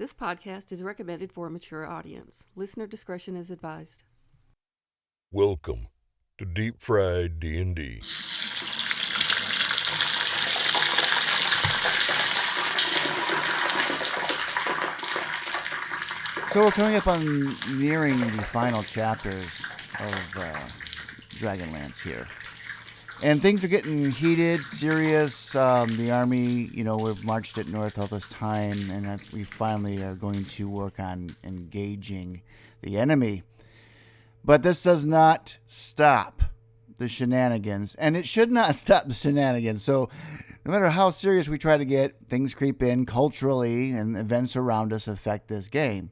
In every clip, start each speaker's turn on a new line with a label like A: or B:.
A: This podcast is recommended for a mature audience. Listener discretion is advised.
B: Welcome to Deep Fried D&D.
C: So we're coming up on nearing the final chapters of Dragonlance here. And things are getting heated, serious. The army, we've marched it north all this time, and that we finally are going to work on engaging the enemy. But this does not stop the shenanigans, and it should not stop the shenanigans. So no matter how serious we try to get, things creep in culturally, and events around us affect this game.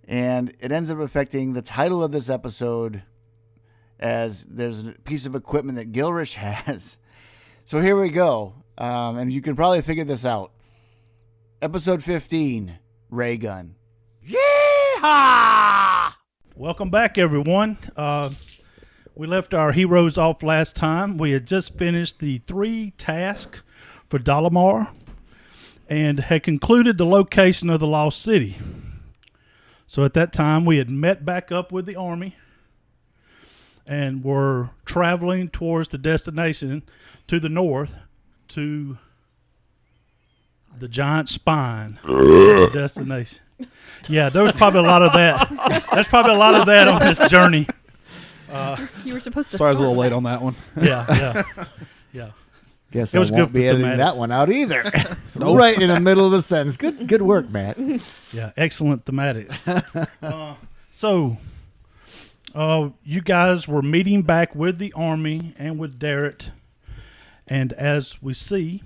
C: And it ends up affecting the title of this episode, as there's a piece of equipment that Gilrish has. So here we go. And you can probably figure this out. Episode 15, Ray Gun.
D: Yeehaw! Welcome back, everyone. We left our heroes off last time. We had just finished the 3 tasks for Dalamar and had concluded the location of the Lost City. So at that time, we had met back up with the army and were traveling towards the destination to the north to the giant spine destination. Yeah, there was probably a lot of that. There's probably a lot of that on this journey.
E: You were supposed to.
F: Sorry, I was a little late on that one.
D: Yeah.
C: Guess
D: It was
C: I won't
D: good
C: be
D: for
C: editing
D: thematics.
C: that one out either. Right in the middle of the sentence. Good work, Matt.
D: Yeah, excellent thematic. So, you guys were meeting back with the army and with Darrett, and as we see,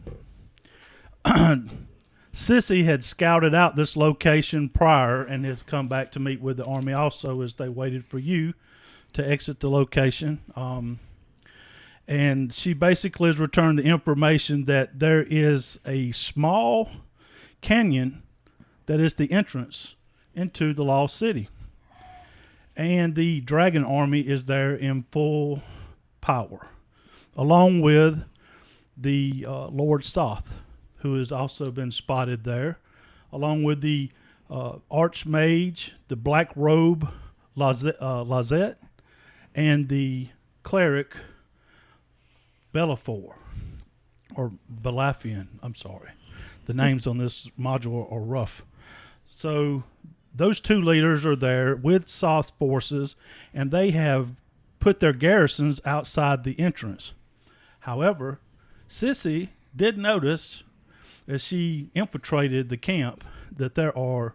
D: Sissy had scouted out this location prior and has come back to meet with the army also as they waited for you to exit the location. And she basically has returned the information that there is a small canyon that is the entrance into the Lost City. And the dragon army is there in full power, along with the Lord Soth, who has also been spotted there, along with the Archmage, the Black Robe Lazette, and the Cleric Bellafor, or Belafian, I'm sorry. The names on this module are rough. So those 2 leaders are there with Soth forces, and they have put their garrisons outside the entrance. However, Sissy did notice, as she infiltrated the camp, that there are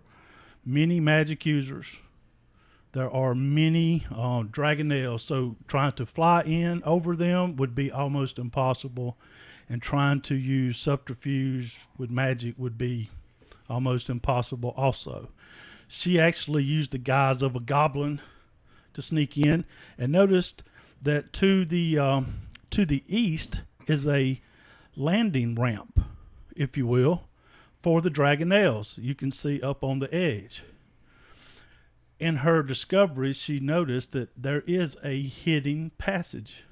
D: many magic users. There are many dragonels, so trying to fly in over them would be almost impossible, and trying to use subterfuge with magic would be almost impossible also. She actually used the guise of a goblin to sneak in, and noticed that to the east is a landing ramp, if you will, for the dragonels. You can see up on the edge. In her discovery, she noticed that there is a hidden passage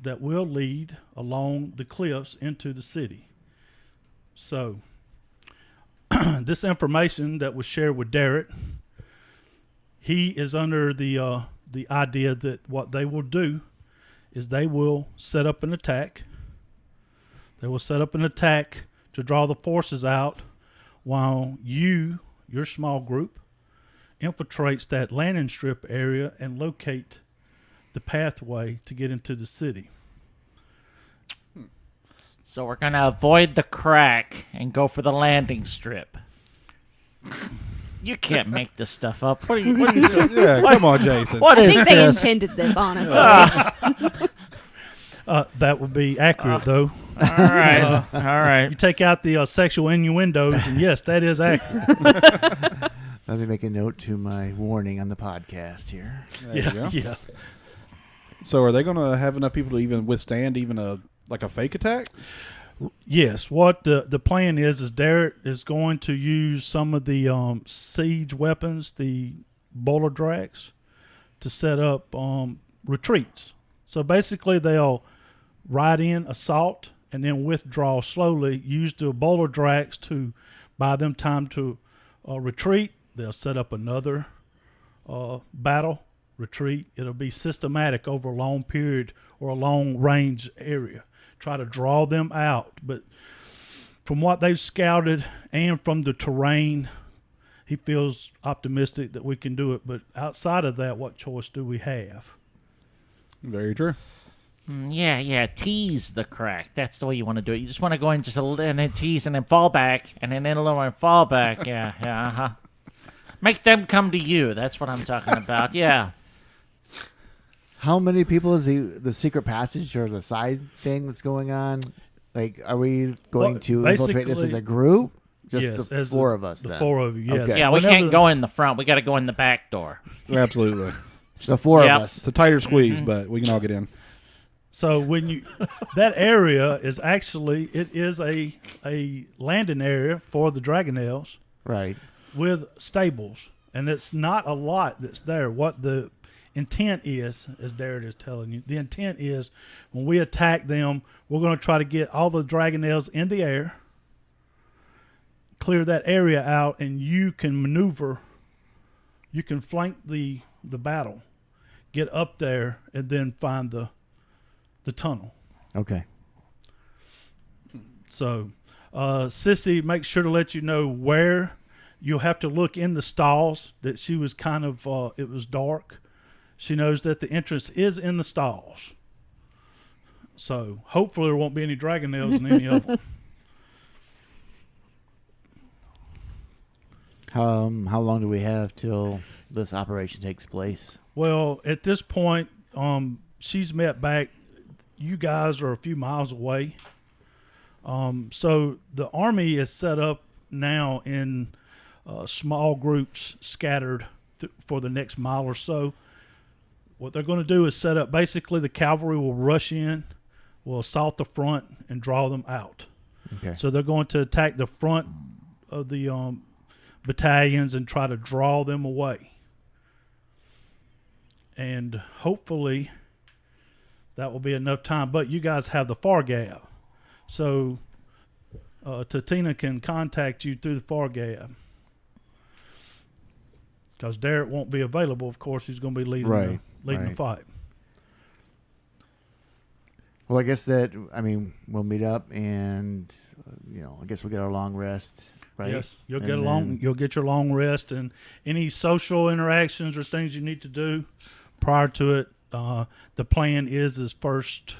D: that will lead along the cliffs into the city. So, this information that was shared with Darrett, he is under the idea that what they will do is they will set up an attack. They will set up an attack to draw the forces out, while your small group, infiltrates that landing strip area and locate the pathway to get into the city.
E: So we're gonna avoid the crack and go for the landing strip. You can't make this stuff up. What are you doing?
F: Yeah, come on, Jason.
E: What
G: I
E: is
G: think they
E: this?
G: intended this, honestly.
D: That would be accurate, though.
E: All right, all right.
D: You take out the sexual innuendos, and yes, that is accurate.
C: Let me make a note to my warning on the podcast here.
F: There you go.
D: Yeah.
F: So are they going to have enough people to even withstand even a fake attack?
D: Yes. What the plan is Darrett is going to use some of the siege weapons, the boulder drags, to set up retreats. So basically, they'll ride in, assault, and then withdraw slowly. Use the boulder drags to buy them time to retreat. They'll set up another battle, retreat. It'll be systematic over a long period or a long range area. Try to draw them out. But from what they've scouted and from the terrain, he feels optimistic that we can do it. But outside of that, what choice do we have?
F: Very true.
E: Yeah, tease the crack. That's the way you want to do it. You just want to go in just a little, and then tease, and then fall back, and then a little and fall back. Yeah, uh-huh. Make them come to you. That's what I'm talking about. Yeah.
C: How many people is the secret passage or the side thing that's going on? Like, are we going to infiltrate this as a group? Just
D: yes,
C: the four of us.
D: The
C: then.
D: 4 of you, yes.
C: Okay.
E: Yeah, we can't go in the front. We got to go in the back door.
F: Absolutely.
C: The four
E: Yep.
C: of us.
F: It's a tighter squeeze, but we can all get in.
D: So when you that area is actually it is a landing area for the Dragonels
C: Right.
D: with stables, and it's not a lot that's there. What the intent is, as Darrett is telling you, the intent is when we attack them, we're going to try to get all the Dragonels in the air, clear that area out, and you can maneuver. You can flank the battle, get up there, and then find the tunnel.
C: Okay.
D: So, Sissy makes sure to let you know where you'll have to look in the stalls. That she was kind of, it was dark. She knows that the entrance is in the stalls. So, hopefully, there won't be any Dragonels in any of them.
C: How long do we have till this operation takes place?
D: Well, at this point, she's met back. You guys are a few miles away. So the army is set up now in small groups scattered for the next mile or so. What they're going to do is set up, basically the cavalry will rush in, will assault the front, and draw them out.
C: Okay.
D: So they're going to attack the front of the battalions and try to draw them away. And hopefully that will be enough time. But you guys have the far gap. So Tatina can contact you through the far gap. Because Darrett won't be available. Of course, he's going to be leading the fight.
C: Well, I guess we'll meet up and, I guess we'll get our long rest, right?
D: Yes, you'll get your long rest, and any social interactions or things you need to do prior to it. The plan is first,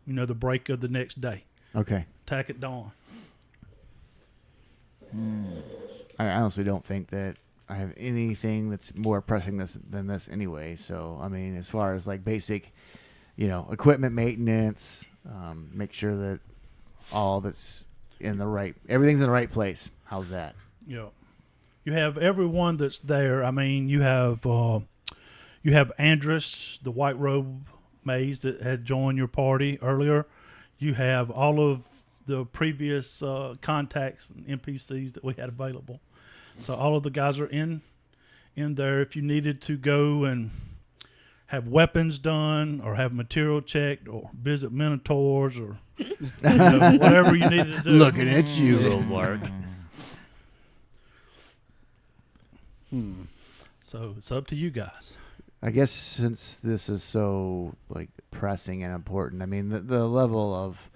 D: the break of the next day.
C: Okay.
D: Attack at dawn.
C: I honestly don't think that I have anything that's more pressing than this anyway. So, as far as like basic, equipment maintenance, make sure that all of it's everything's in the right place. How's that?
D: Yeah. You have everyone that's there. You have Andrus, the white robe mage that had joined your party earlier. You have all of the previous contacts and NPCs that we had available. So all of the guys are in there. If you needed to go and have weapons done or have material checked or visit minotaurs or whatever you needed to do.
C: Looking at you, Rovark.
D: So it's up to you guys.
C: I guess since this is so pressing and important, the level of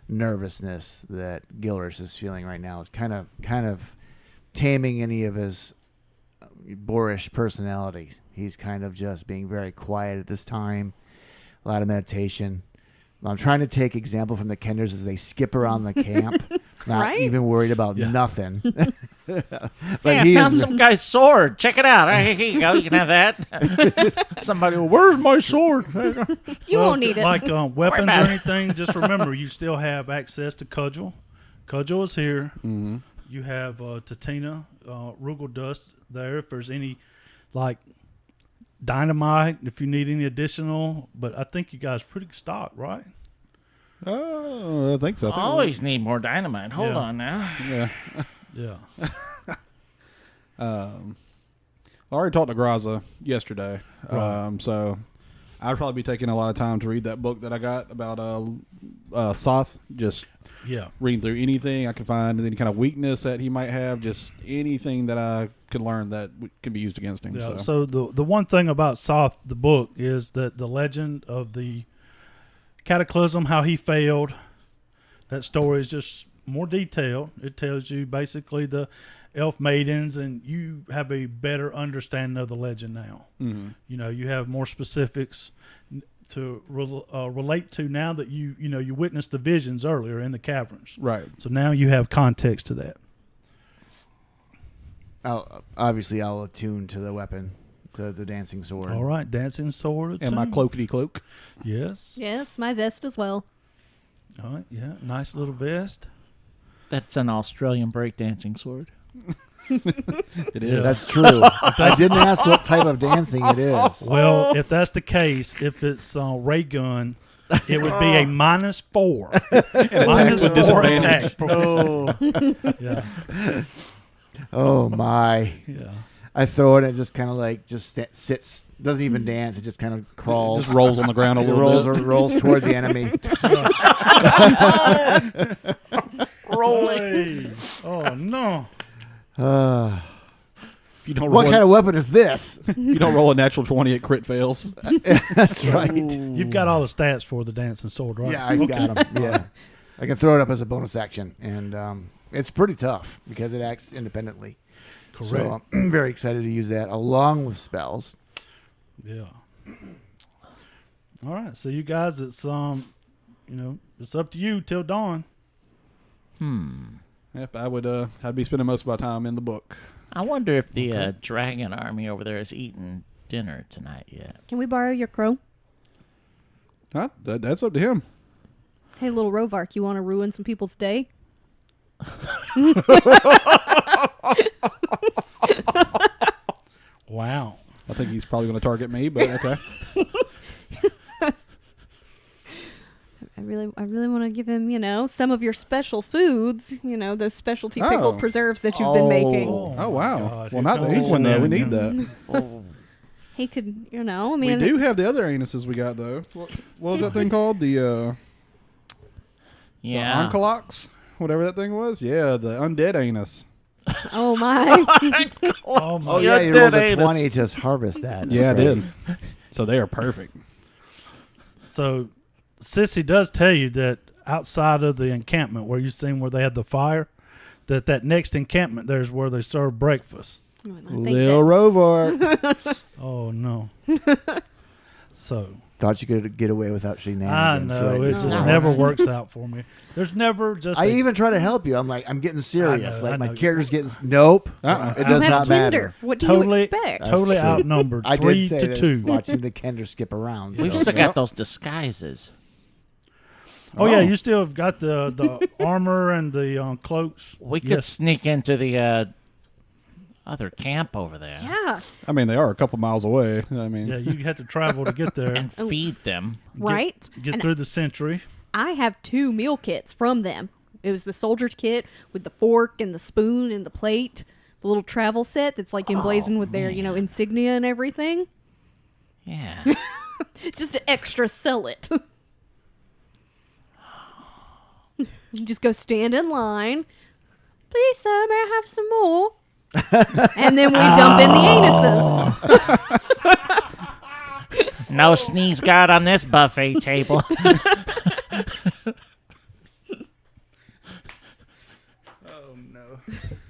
C: nervousness that Gilris is feeling right now is kind of taming any of his boorish personalities. He's kind of just being very quiet at this time. A lot of meditation. I'm trying to take example from the Kenders as they skip around the camp, not
G: Right?
C: even worried about nothing.
E: Hey, I found some guy's sword. Check it out. Here you go. You can have that. Somebody, where's my sword?
G: You won't need it.
D: Like weapons or
E: about it.
D: anything, just remember you still have access to Cudgel. Cudgel is here.
F: Mm-hmm.
D: You have Tatina, Rugal Dust there. If there's any dynamite, if you need any additional, but I think you guys are pretty stocked, right?
F: Oh, I think so.
E: Always need more dynamite. Hold
D: Yeah.
E: on now.
F: Yeah.
D: Yeah.
F: I already talked to Graza yesterday,
D: Right.
F: so I'd probably be taking a lot of time to read that book that I got about Soth. Just
D: Yeah.
F: reading through anything I could find, any kind of weakness that he might have, just anything that I could learn that can be used against him.
D: Yeah. So the one thing about Soth, the book, is that the legend of the Cataclysm, how he failed, that story is just more detailed. It tells you basically the elf maidens, and you have a better understanding of the legend now.
F: Mm-hmm.
D: You know, you have more specifics to relate to now that you witnessed the visions earlier in the caverns.
F: Right.
D: So now you have context to that.
C: I'll attune to the weapon, the dancing sword.
D: All right, dancing sword.
F: And my
D: attuned.
F: cloakity cloak.
D: Yes.
G: Yes, my vest as well.
D: All right. Yeah. Nice little vest.
E: That's an Australian breakdancing sword.
F: It is.
C: That's true. I didn't ask what type of dancing it is.
D: Well, if that's the case, if it's ray gun, it would be a -4.
F: with
D: -4
F: disadvantage.
D: attack. Yeah.
C: Oh my!
D: Yeah.
C: I throw it and it just kind of like sits, doesn't even dance. It just kind of crawls.
F: Just rolls on the ground a
C: It
F: little bit.
C: rolls toward the enemy.
D: Rolling. Oh no.
F: If you don't
C: What
F: roll
C: kind of weapon is this?
F: if you don't roll a natural 20, it crit fails.
C: That's right.
D: You've got all the stats for the dancing sword, right?
C: Yeah, I got him. Yeah, I can throw it up as a bonus action, and it's pretty tough because it acts independently.
D: Correct.
C: So I'm very excited to use that along with spells.
D: Yeah. All right. So you guys, it's it's up to you till dawn.
F: Yep, I'd be spending most of my time in the book.
E: I wonder if the dragon army over there has eaten dinner tonight yet.
G: Can we borrow your crow?
F: Huh? That's up to him.
G: Hey, little Rovark, you want to ruin some people's day?
D: Wow.
F: I think he's probably going to target me, but okay.
G: I really want to give him, some of your special foods, those specialty pickled
F: Oh.
G: preserves that you've been making.
F: Oh, wow.
D: God,
F: Well,
D: here
F: not the
D: comes
F: ink one, though. We
D: shenanigans.
F: need that.
G: He could,
F: We do have the other anuses we got, though. What was that thing called? The
E: Yeah.
F: Oncolox? Whatever that thing was? Yeah, the undead anus.
G: Oh my!
D: Oh my.
C: Oh yeah, you rolled a 20 to harvest that. That's
F: Yeah, I
C: right.
F: did. So they are perfect.
D: So, Sissy does tell you that outside of the encampment where you seen where they had the fire, that next encampment there's where they serve breakfast.
F: Lil Rovar.
D: Oh no. So
C: Thought you could get away without
D: I
C: shenanigans.
D: know
C: right?
D: it just
G: No.
D: never works out for me. There's never just.
C: I
D: a-
C: even try to help you. I'm like, I'm getting serious.
D: I know,
C: Like
D: I
C: my
D: know.
C: character's getting. Nope.
F: Uh-uh.
C: It
G: You
C: does
G: have
C: not
G: Kinder.
C: matter.
G: What do
D: Totally-
G: you expect?
C: That's
D: totally
C: true.
D: outnumbered.
C: I
D: 3
C: did say
D: to
C: that
D: 2.
C: watching the Kender skip around.
E: We've
C: so.
E: still got those disguises.
D: Oh yeah, you still have got the armor and the cloaks.
E: We could
D: Yes.
E: sneak into the other camp over there
G: Yeah,
F: I mean, they are a couple miles away. I mean,
D: Yeah, you had to travel to get there.
E: and feed them.
G: right.
D: Get
G: And
D: through the sentry.
G: I have 2 meal kits from them. It was the soldier's kit with the fork and the spoon and the plate, the little travel set that's like emblazoned with their, insignia and everything.
E: Yeah.
G: Just to extra sell it. You just go stand in line. Please, sir, may I have some more? And then we dump in the anuses.
E: No sneeze guard on this buffet table.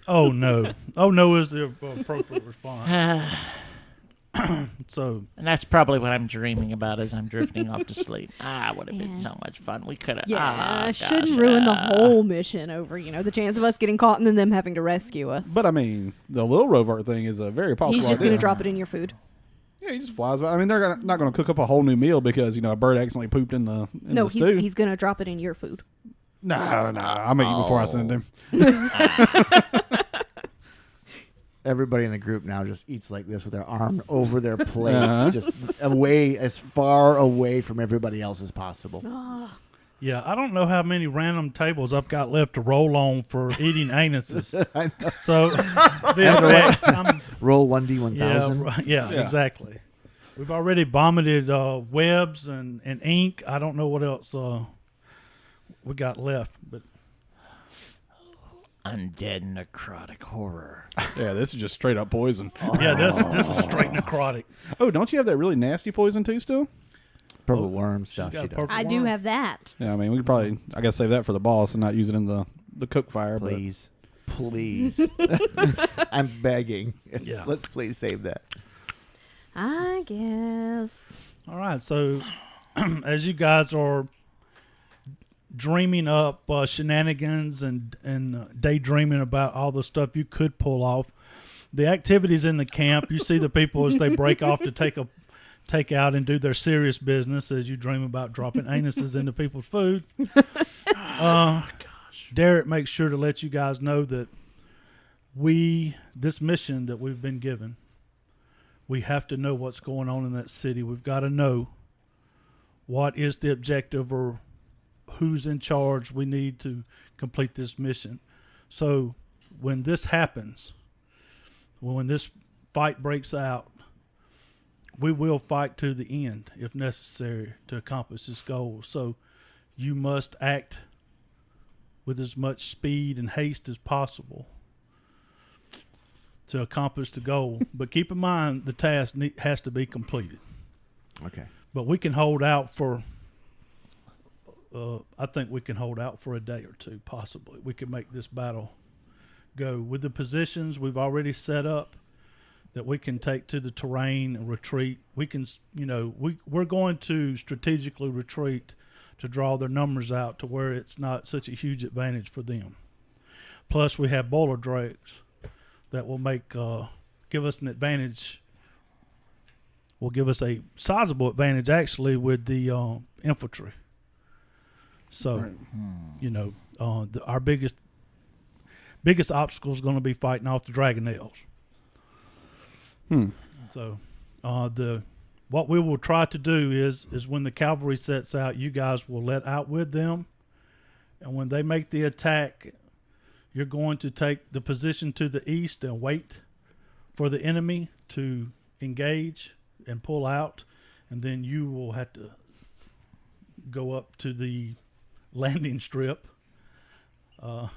D: Oh no! Oh no is the appropriate response. So
E: And that's probably what I'm dreaming about as I'm drifting off to sleep. Would have been
G: Yeah.
E: so much fun. We could have.
G: Yeah, shouldn't ruin the whole mission over, the chance of us getting caught and then them having to rescue us.
F: but I mean, the Lil Rovar thing is a very possible
G: He's just going
F: idea.
G: to drop it in your food.
F: Yeah, he just flies by. I mean, they're not going to cook up a whole new meal because, a bird accidentally pooped in the
G: No,
F: the stew.
G: he's going to drop it in your food.
F: No, I'm eating before I send him.
C: Everybody in the group now just eats like this with their arm over their plate,
F: Uh-huh.
C: just away as far away from everybody else as possible.
D: yeah, I don't know how many random tables I've got left to roll on for eating anuses.
C: I know.
D: So the effects,
C: Roll 1d1000.
D: yeah, exactly. We've already vomited webs and ink. I don't know what else we got left, but
E: undead necrotic horror.
F: Yeah, this is just straight up poison.
D: Yeah, this is straight necrotic.
F: Oh, don't you have that really nasty poison too still?
C: Purple worm
D: She's
C: stuff
D: got
C: she
D: a
C: does.
D: purple
G: I do
D: worm.
G: have that.
F: Yeah, I mean, we could probably, I guess, save that for the boss and not use it in the cook fire.
C: Please. Please. I'm begging.
D: Yeah.
C: Let's please save that.
G: I guess.
D: All right, so as you guys are dreaming up shenanigans and daydreaming about all the stuff you could pull off, the activities in the camp, you see the people as they break off to take out and do their serious business as you dream about dropping anuses into people's food. Derek makes sure to let you guys know that this mission that we've been given, we have to know what's going on in that city. We've got to know what is the objective or who's in charge. We need to complete this mission. So when this happens, when this fight breaks out, we will fight to the end if necessary to accomplish this goal. So you must act with as much speed and haste as possible to accomplish the goal. But keep in mind, the task has to be completed.
C: Okay.
D: But we can hold out for, I think we can hold out for a day or two, possibly. We can make this battle go. With the positions we've already set up that we can take to the terrain and retreat, we can, we're going to strategically retreat to draw their numbers out to where it's not such a huge advantage for them. Plus, we have boiler drakes that will give us an advantage. Will give us a sizable advantage actually with the infantry. So, our biggest obstacle is going to be fighting off the dragonels. So, what we will try to do is when the cavalry sets out, you guys will let out with them, and when they make the attack, you're going to take the position to the east and wait for the enemy to engage and pull out, and then you will have to go up to the landing strip.
E: As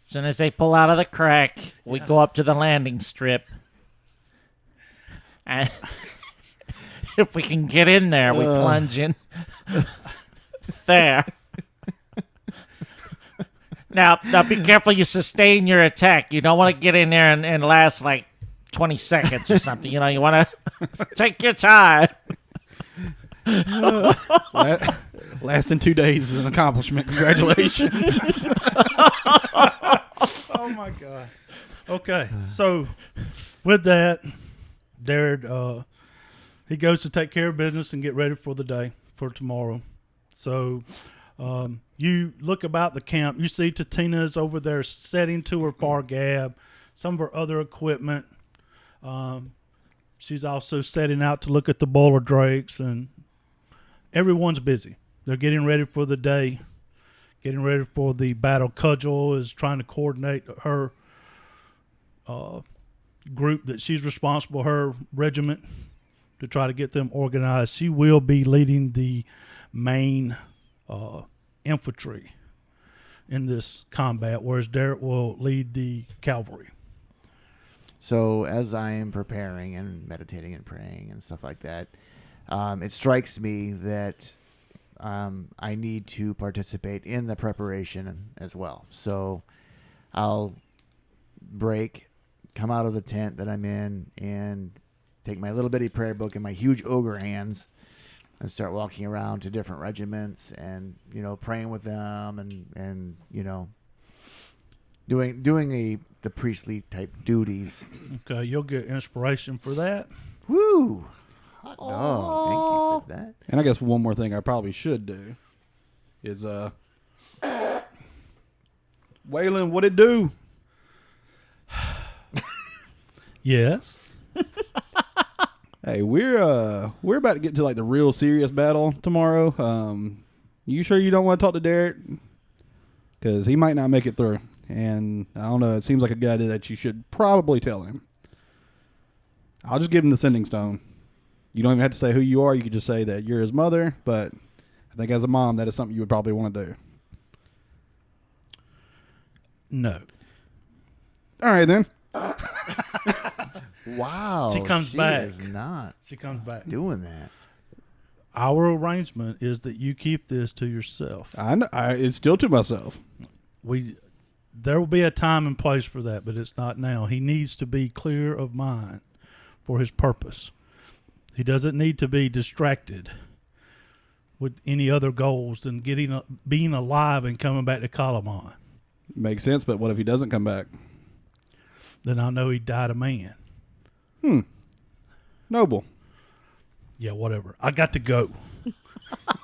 E: soon as they pull out of the crack, we go up to the landing strip. And if we can get in there, we plunge in there. Now, be careful you sustain your attack. You don't want to get in there and last like 20 seconds or something. You want to take your time.
F: Lasting 2 days is an accomplishment. Congratulations.
D: Oh, my God. Okay, so with that, Jared, he goes to take care of business and get ready for the day, for tomorrow. So you look about the camp. You see Tatina's over there setting to her far gab, some of her other equipment. She's also setting out to look at the boiler drakes, and everyone's busy. They're getting ready for the day, getting ready for the battle. Cudgel is trying to coordinate her group that she's responsible, her regiment, to try to get them organized. She will be leading the main infantry in this combat, whereas Derek will lead the cavalry.
C: So as I am preparing and meditating and praying and stuff like that, it strikes me that I need to participate in the preparation as well. So I'll come out of the tent that I'm in and take my little bitty prayer book in my huge ogre hands and start walking around to different regiments and, praying with them and doing the priestly type duties.
D: Okay, you'll get inspiration for that.
C: Woo! Hot dog. Thank you for that.
F: And I guess one more thing I probably should do is Waylon, what it do?
D: Yes.
F: Hey, we're about to get to like the real serious battle tomorrow. You sure you don't want to talk to Derek? Because he might not make it through. And I don't know, it seems like a guy that you should probably tell him. I'll just give him the sending stone. You don't even have to say who you are. You could just say that you're his mother. But I think as a mom, that is something you would probably want to do.
D: No.
F: All right, then.
C: Wow.
D: She comes back.
C: Is not
D: She comes back.
C: doing that.
D: Our arrangement is that you keep this to yourself.
F: I know, it's still to myself.
D: There will be a time and place for that, but it's not now. He needs to be clear of mind for his purpose. He doesn't need to be distracted with any other goals than being alive and coming back to Kalamon.
F: Makes sense, but what if he doesn't come back?
D: Then I know he died a man.
F: Noble.
D: Yeah, whatever. I got to go.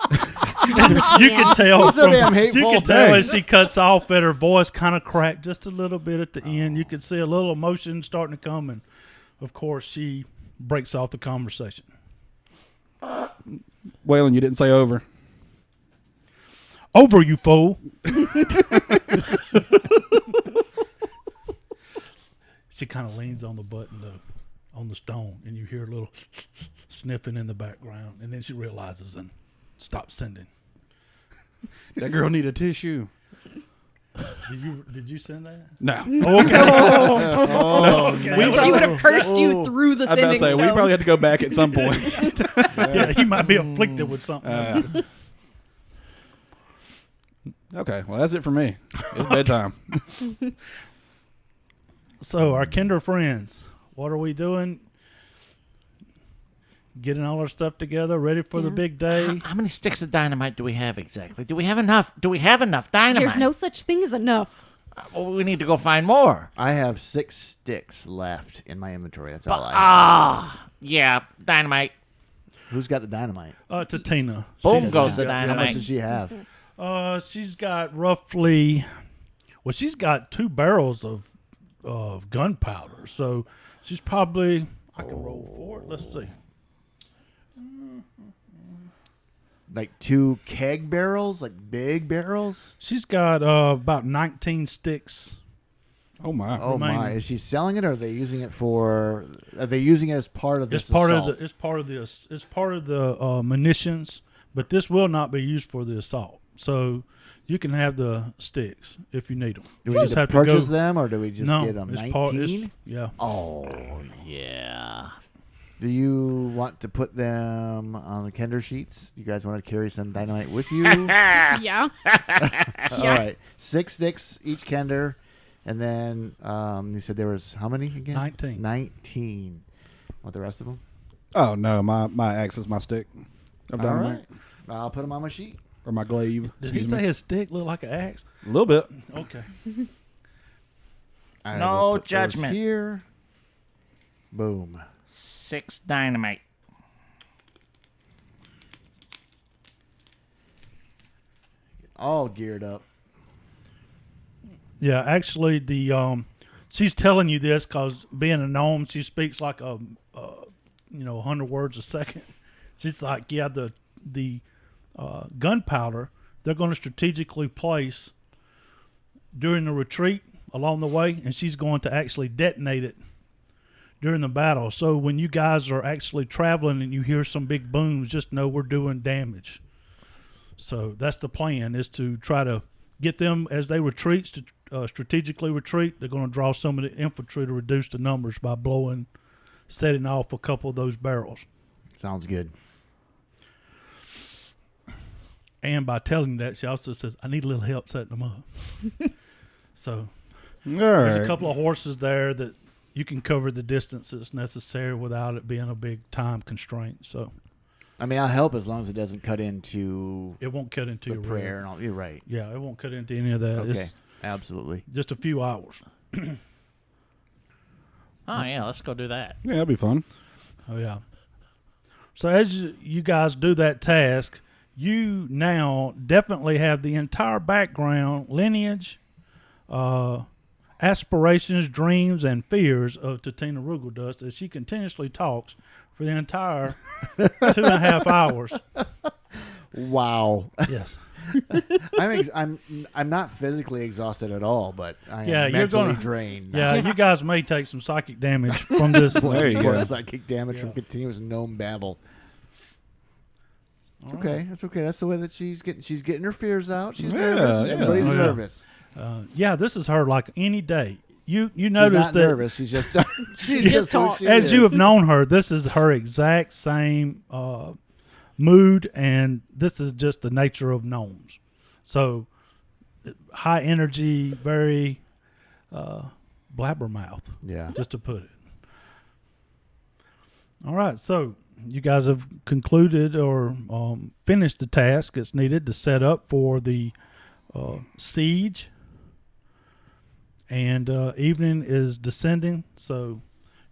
D: You can tell
C: So damn hateful.
D: you can tell as she cuts off that her voice kind of cracked just a little bit at the end. You can see a little emotion starting to come, and of course she breaks off the conversation.
F: Waylon, you didn't say over.
D: Over, you fool. She kind of leans on the button on the stone, and you hear a little sniffing in the background, and then she realizes and stops sending.
F: That girl need a tissue.
D: Did you send that?
F: No.
D: Okay.
G: She would have cursed you through the
F: I was about to
G: sending
F: say, we
G: stone.
F: probably have to go back at some point.
D: Yeah, he might be afflicted with something.
F: Okay, well, that's it for me. It's bedtime.
D: So, our kinder friends, what are we doing? Getting all our stuff together, ready for the big day.
E: How many sticks of dynamite do we have exactly? Do we have enough? Do we have enough dynamite?
G: There's no such thing as enough.
E: Well, we need to go find more.
C: I have 6 sticks left in my inventory. That's all I have.
E: Yeah, dynamite.
C: Who's got the dynamite?
D: To Tina.
E: Boom
D: She's-
E: goes the
C: How much
E: dynamite.
C: does she have?
D: She's got roughly, she's got 2 barrels of gunpowder. So she's probably, I can roll for it. Let's see.
C: Like 2 keg barrels? Like big barrels?
D: She's got about 19 sticks.
F: Oh, my.
C: Oh my!
D: Remaining.
C: Is she selling it, or are they using it for? Are they using it as part of this?
D: It's part
C: assault?
D: of the. It's part of the munitions, but this will not be used for the assault. So you can have the sticks if you need them.
C: Do
D: You
C: we need
D: just
C: to
D: have
C: purchase
D: go-
C: them, or do we just
D: no,
C: get them?
D: it's
C: 19.
D: part. Yeah.
C: Oh,
E: Yeah.
C: do you want to put them on the Kender sheets? You guys want to carry some dynamite with you?
G: Yeah.
C: All right, 6 sticks each Kender, and then you said there was how many again?
D: 19.
C: 19. Want the rest of them?
F: Oh, no, my axe is my stick. Of
C: All
F: dynamite.
C: right, I'll put them on my sheet.
F: Or my glaive.
D: Did he say his stick looked like an axe?
F: A little bit.
D: Okay.
C: I
E: No
C: will put those
E: judgment.
C: here. Boom.
E: 6 dynamite.
C: All geared up.
D: Yeah, actually, she's telling you this because being a gnome, she speaks like 100 words a second. She's like, yeah, the gunpowder they're going to strategically place during the retreat along the way, and she's going to actually detonate it during the battle. So when you guys are actually traveling and you hear some big booms, just know we're doing damage. So that's the plan, is to try to get them as they retreat, to strategically retreat. They're going to draw some of the infantry to reduce the numbers by setting off a couple of those barrels.
C: Sounds good.
D: And by telling that, she also says, I need a little help setting them up. So
F: All
D: there's
F: right.
D: a couple of horses there that you can cover the distance that's necessary without it being a big time constraint. So
C: I mean, I'll help as long as it doesn't cut into
D: it won't cut into
C: the
D: your
C: prayer
D: rear.
C: and all. You're right.
D: Yeah, it won't cut into any of that.
C: Okay.
D: It's
C: Absolutely.
D: just a few hours.
E: Oh, yeah, let's go do that.
F: Yeah, that'd be fun.
D: Oh, yeah. So as you guys do that task, you now definitely have the entire background, lineage, aspirations, dreams, and fears of Tatina Rugeldust as she continuously talks for the entire 2.5 hours.
C: Wow.
D: Yes.
C: I'm not physically exhausted at all, but I am
D: Yeah, you're
C: mentally
D: gonna-
C: drained.
D: Yeah, you guys may take some psychic damage from this.
F: There you
C: For
F: go.
C: psychic damage from continuous gnome babble. It's okay. That's okay. That's the way that she's getting her fears out. She's
F: Yeah,
C: nervous.
F: yeah.
C: Everybody's
D: Oh, yeah.
C: nervous.
D: Yeah, this is her like any day. You
C: She's
D: notice
C: not
D: that
C: nervous. She's just she's just who
G: talk.
C: she
D: as
C: is.
D: you have known her, this is her exact same mood, and this is just the nature of gnomes. So high energy, very blabbermouth,
C: Yeah.
D: just to put it. All right, so you guys have concluded or finished the task that's needed to set up for the siege. And evening is descending, so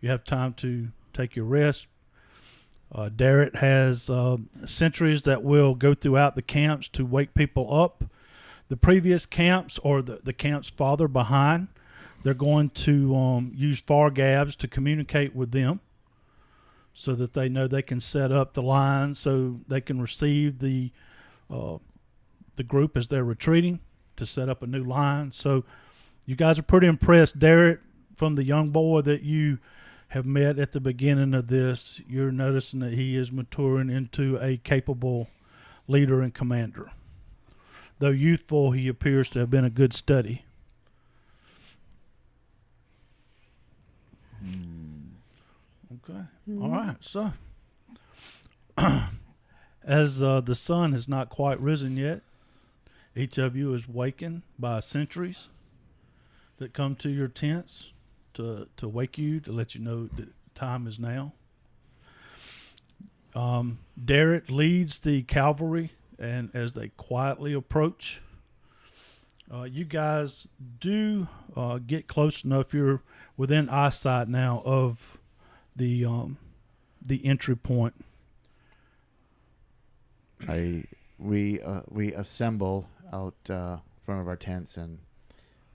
D: you have time to take your rest. Darrett has sentries that will go throughout the camps to wake people up. The previous camps or the camps farther behind, they're going to use far gabs to communicate with them so that they know they can set up the lines so they can receive the group as they're retreating to set up a new line. So you guys are pretty impressed, Darrett, from the young boy that you have met at the beginning of this. You're noticing that he is maturing into a capable leader and commander. Though youthful, he appears to have been a good study. Okay. All right. So, as the sun has not quite risen yet, each of you is wakened by sentries that come to your tents to wake you, to let you know that time is now. Darrett leads the cavalry, and as they quietly approach, you guys do get close enough. You're within eyesight now of the entry point.
C: We assemble out front of our tents, and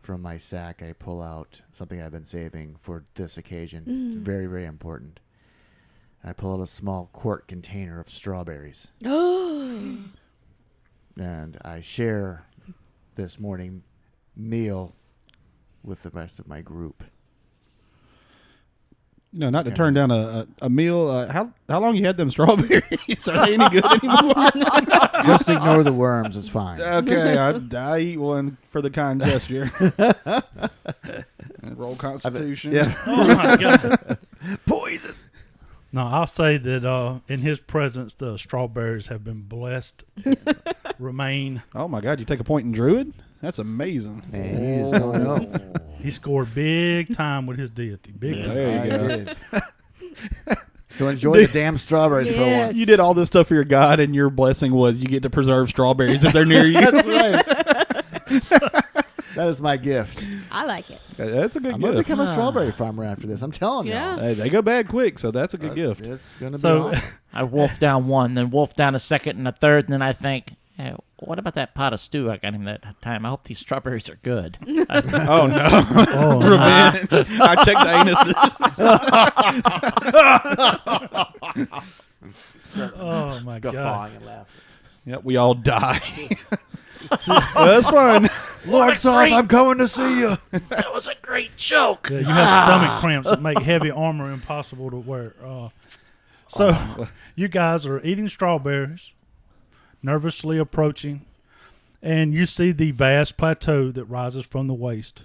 C: from my sack I pull out something I've been saving for this occasion. It's very, very important. I pull out a small quart container of strawberries. And I share this morning meal with the rest of my group.
F: No, not to turn down a meal. How long you had them strawberries? Are they any good anymore?
C: Just ignore the worms. It's fine.
F: Okay, I eat one for the kind gesture. Roll Constitution.
C: Yeah.
D: Oh my God!
C: Poison.
D: No, I'll say that in his presence, the strawberries have been blessed. And remain.
F: Oh my God! You take a point in Druid? That's amazing.
C: Man, you just don't know.
D: He scored big time with his deity. Big
C: Yes,
D: time.
F: There you
C: I
F: go.
C: did. So enjoy the damn strawberries for
G: Yes.
C: once.
F: You did all this stuff for your God, and your blessing was you get to preserve strawberries if they're near you.
C: That's right. That is my gift.
G: I like it.
F: That's a good
C: I'm going to
F: gift.
C: become a strawberry farmer after this. I'm telling you.
G: Yeah.
F: Hey, they go bad quick, so that's a good gift.
C: It's going to be
D: So,
C: awesome.
E: I wolf down one, then wolf down a second and a third, and then I think, hey, what about that pot of stew I got him that time? I hope these strawberries are good.
F: Oh no!
D: oh,
F: Revenge. I checked the anuses.
D: oh my God.
C: Guffawing and laughing.
F: Yep, we all die. That's fun.
C: Lord Soft, I'm coming to see you.
E: That was a great joke.
D: Yeah, you have stomach cramps that make heavy armor impossible to wear. So you guys are eating strawberries, nervously approaching, and you see the vast plateau that rises from the waste.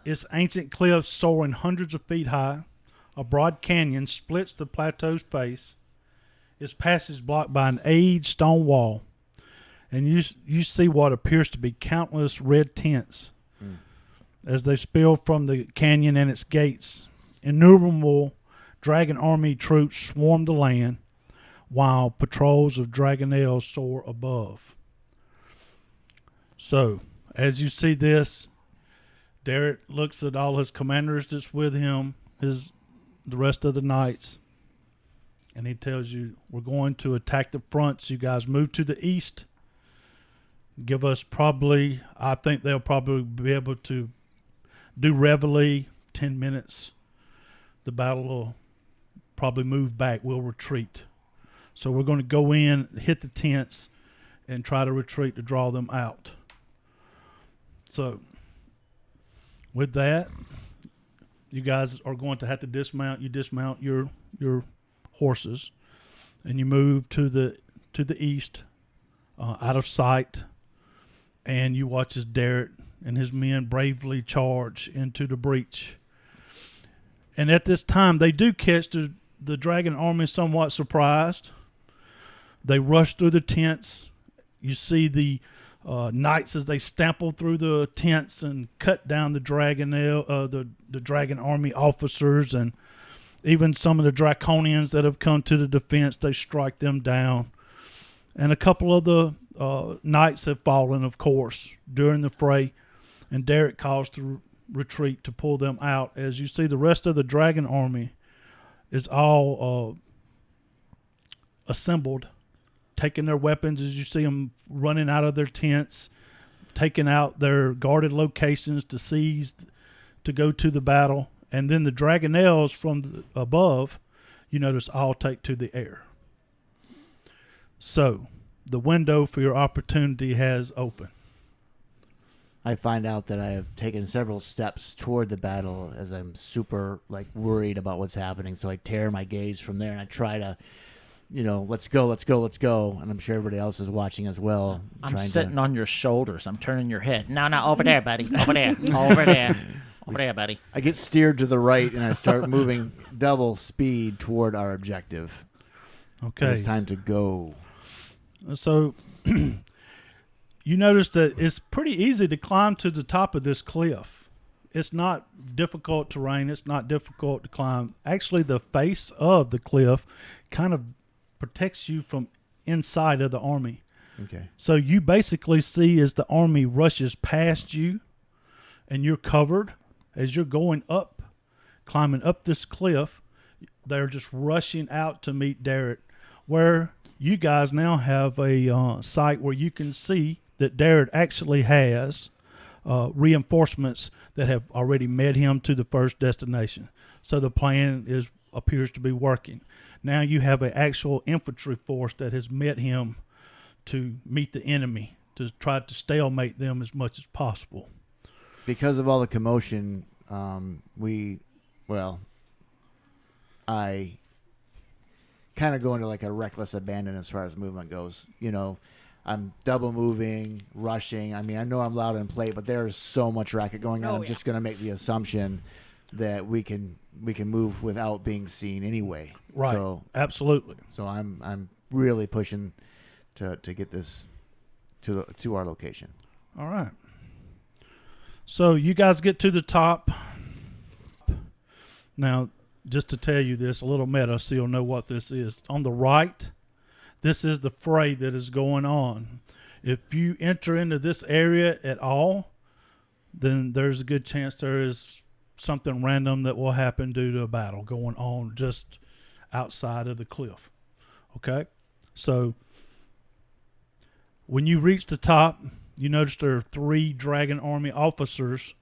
D: Its ancient cliffs soaring hundreds of feet high. A broad canyon splits the plateau's face. Its passage blocked by an aged stone wall. And you see what appears to be countless red tents as they spill from the canyon and its gates. Innumerable dragon army troops swarm the land, while patrols of dragonels soar above. So, as you see this, Darrett looks at all his commanders that's with him, the rest of the knights, and he tells you, we're going to attack the fronts. You guys move to the east. Give us I think they'll probably be able to do reveille 10 minutes. The battle will probably move back. We'll retreat. So we're going to go in, hit the tents, and try to retreat to draw them out. So with that, you guys are going to have to dismount. You dismount your horses, and you move to the east, out of sight. And you watch as Darrett and his men bravely charge into the breach. And at this time, they do catch the dragon army somewhat surprised. They rush through the tents. You see the knights as they stample through the tents and cut down the the dragon army officers, and even some of the draconians that have come to the defense. They strike them down, and a couple of the knights have fallen, of course, during the fray. And Derek calls to retreat to pull them out. As you see, the rest of the dragon army is all assembled, taking their weapons as you see them running out of their tents, taking out their guarded locations to seize, to go to the battle. And then the dragonelles from above, you notice, all take to the air. So the window for your opportunity has opened.
C: I find out that I have taken several steps toward the battle as I'm super worried about what's happening. So I tear my gaze from there and I try to, let's go. And I'm sure everybody else is watching as well.
E: I'm sitting on your shoulders. I'm turning your head. No, over there, buddy. Over there. Over there. Over there, buddy.
C: I get steered to the right and I start moving double speed toward our objective.
D: Okay.
C: And it's time to go.
D: So you notice that it's pretty easy to climb to the top of this cliff. It's not difficult terrain. It's not difficult to climb. Actually, the face of the cliff kind of protects you from inside of the army.
C: Okay.
D: So you basically see as the army rushes past you and you're covered as you're going up, climbing up this cliff. They're just rushing out to meet Derek, where you guys now have a site where you can see that Derek actually has reinforcements that have already met him to the first destination. So the plan appears to be working. Now you have an actual infantry force that has met him to meet the enemy, to try to stalemate them as much as possible.
C: Because of all the commotion, I kind of go into a reckless abandon as far as movement goes. I'm double moving, rushing. I mean, I know I'm loud and plate, but there's so much racket going on. I'm just going to make the assumption that we can move without being seen anyway.
D: Right.
C: So,
D: absolutely.
C: So I'm really pushing to get this to our location.
D: All right. So you guys get to the top. Now, just to tell you this, a little meta, so you'll know what this is. On the right, this is the fray that is going on. If you enter into this area at all, then there's a good chance there is something random that will happen due to a battle going on just outside of the cliff. Okay? So when you reach the top, you notice there are 3 Dragon Army officers